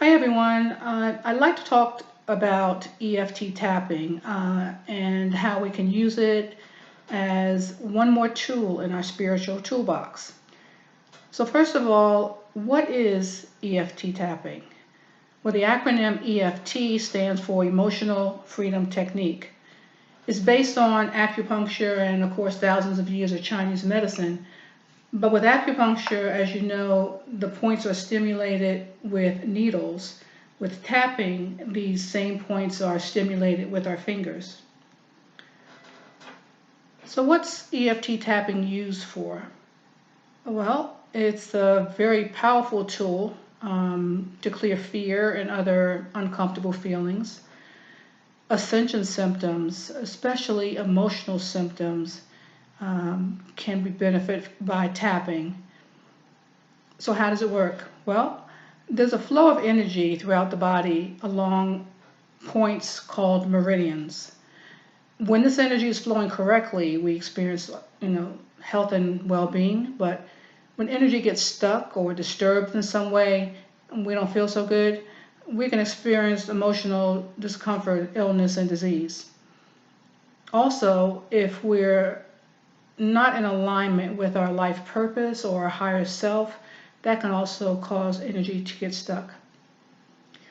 Hi everyone. I'd like to talk about EFT tapping and how we can use it as one more tool in our spiritual toolbox. So first of all, what is EFT tapping? Well, the acronym EFT stands for Emotional Freedom Technique. It's based on acupuncture and of course thousands of years of Chinese medicine. But with acupuncture, as you know, the points are stimulated with needles. With tapping, these same points are stimulated with our fingers. So what's EFT tapping used for? Well, it's a very powerful tool to clear fear and other uncomfortable feelings. Ascension symptoms, especially emotional symptoms, can be benefited by tapping. So how does it work? Well, there's a flow of energy throughout the body along points called meridians. When this energy is flowing correctly, we experience, health and well-being. But when energy gets stuck or disturbed in some way, and we don't feel so good, we can experience emotional discomfort, illness, and disease. Also, if we're not in alignment with our life purpose or our higher self, that can also cause energy to get stuck.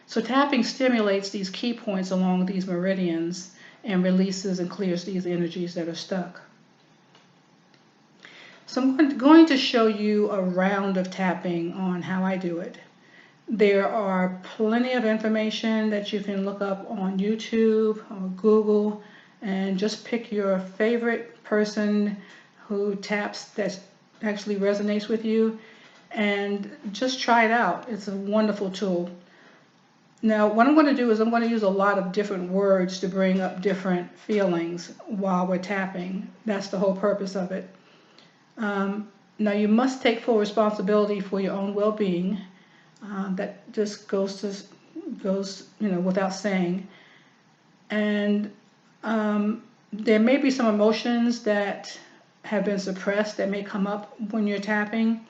So tapping stimulates these key points along these meridians and releases and clears these energies that are stuck. So I'm going to show you a round of tapping on how I do it. There are plenty of information that you can look up on YouTube or Google and just pick your favorite person who taps that actually resonates with you and just try it out. It's a wonderful tool. Now, what I'm going to do is I'm going to use a lot of different words to bring up different feelings while we're tapping. That's the whole purpose of it. Now, you must take full responsibility for your own well-being. That just goes without saying. And there may be some emotions that have been suppressed that may come up when you're tapping.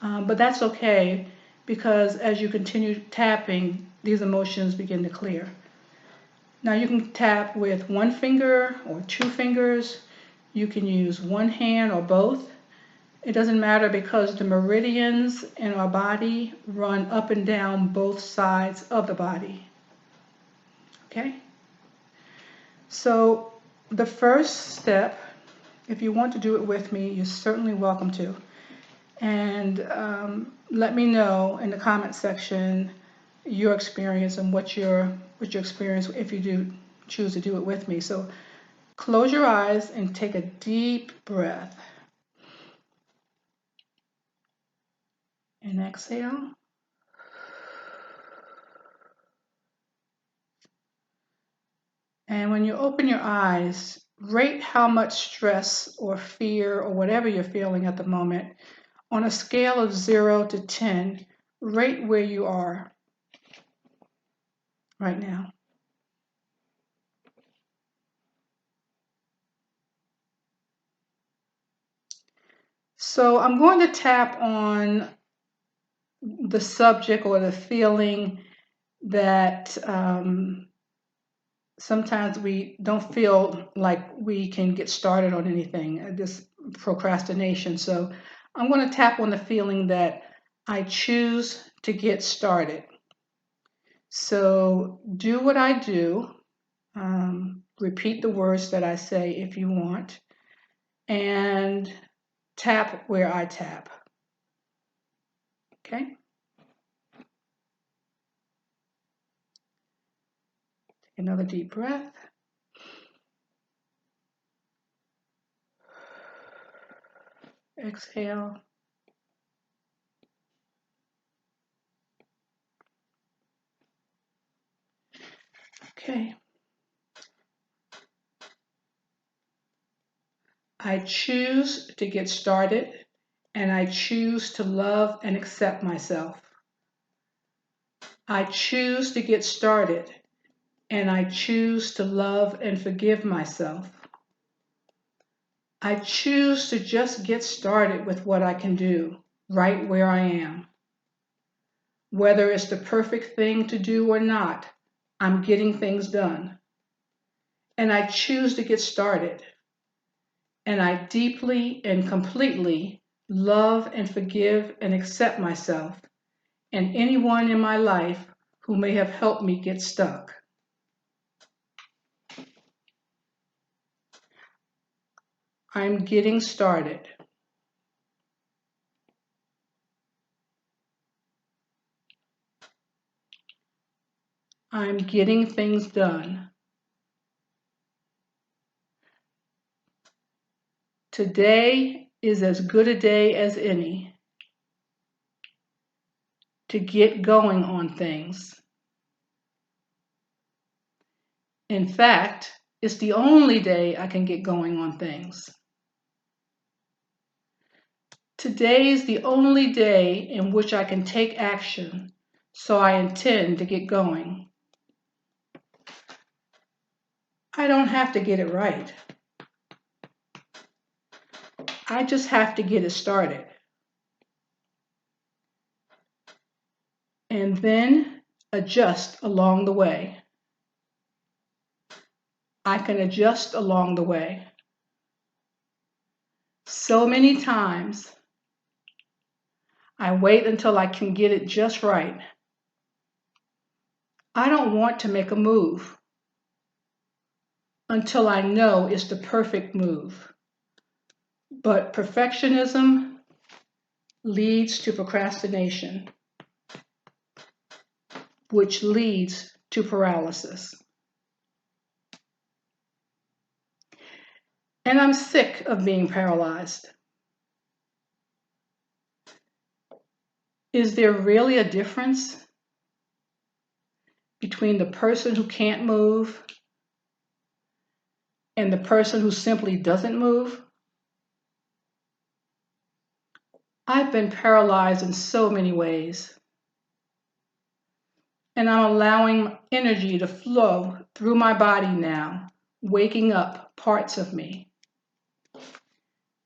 But that's okay, because as you continue tapping, these emotions begin to clear. Now you can tap with one finger or two fingers. You can use one hand or both. It doesn't matter, because the meridians in our body run up and down both sides of the body. Okay? So the first step, if you want to do it with me, you're certainly welcome to. And let me know in the comment section your experience and what your experience if you do choose to do it with me. So close your eyes and take a deep breath. And exhale. And when you open your eyes, rate how much stress or fear or whatever you're feeling at the moment. On a scale of 0 to 10, rate where you are right now. So I'm going to tap on the subject or the feeling that sometimes we don't feel like we can get started on anything, this procrastination. So I'm going to tap on the feeling that I choose to get started. So do what I do. Repeat the words that I say if you want, and tap where I tap. Okay? Take another deep breath. Exhale. Okay. I choose to get started, and I choose to love and accept myself. I choose to get started, and I choose to love and forgive myself. I choose to just get started with what I can do right where I am. Whether it's the perfect thing to do or not, I'm getting things done. And I choose to get started. And I deeply and completely love and forgive and accept myself and anyone in my life who may have helped me get stuck. I'm getting started. I'm getting things done. Today is as good a day as any to get going on things. In fact, it's the only day I can get going on things. Today is the only day in which I can take action, so I intend to get going. I don't have to get it right. I just have to get it started. And then adjust along the way. I can adjust along the way. So many times, I wait until I can get it just right. I don't want to make a move until I know it's the perfect move. But perfectionism leads to procrastination, which leads to paralysis. And I'm sick of being paralyzed. Is there really a difference between the person who can't move and the person who simply doesn't move? I've been paralyzed in so many ways, and I'm allowing energy to flow through my body now, waking up parts of me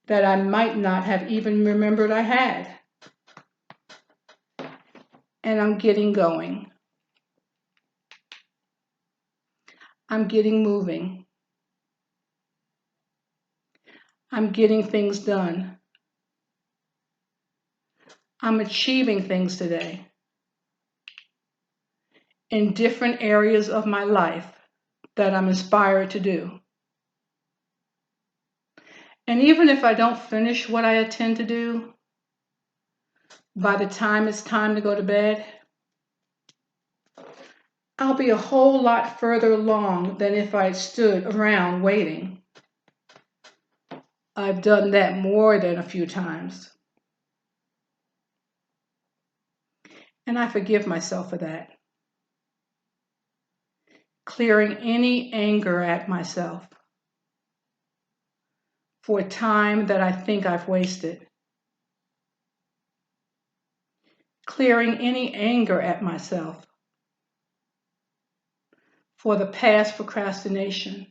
that I might not have even remembered I had. And I'm getting going. I'm getting moving. I'm getting things done. I'm achieving things today in different areas of my life that I'm inspired to do. And even if I don't finish what I intend to do, by the time it's time to go to bed, I'll be a whole lot further along than if I stood around waiting. I've done that more than a few times. And I forgive myself for that. Clearing any anger at myself for time that I think I've wasted. Clearing any anger at myself for the past procrastination,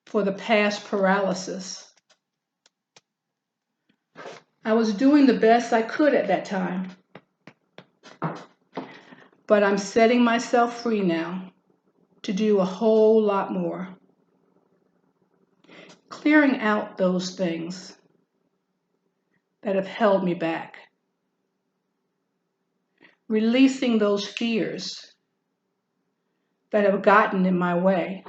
for the past paralysis. I was doing the best I could at that time, but I'm setting myself free now to do a whole lot more. Clearing out those things that have held me back. Releasing those fears that have gotten in my way.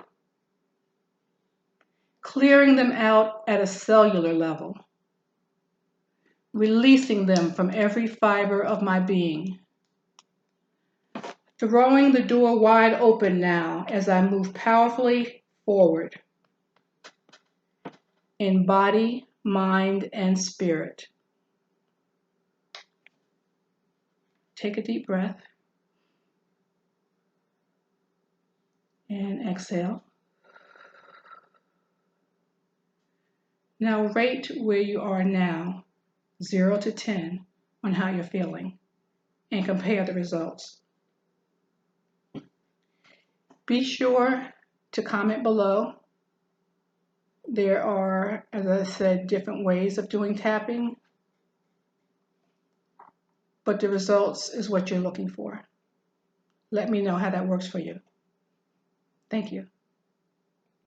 Clearing them out at a cellular level. Releasing them from every fiber of my being. Throwing the door wide open now as I move powerfully forward in body, mind, and spirit. Take a deep breath and exhale. Now rate where you are now, 0 to 10, on how you're feeling, and compare the results. Be sure to comment below. There are, as I said, different ways of doing tapping. but the results is what you're looking for. Let me know how that works for you. Thank you.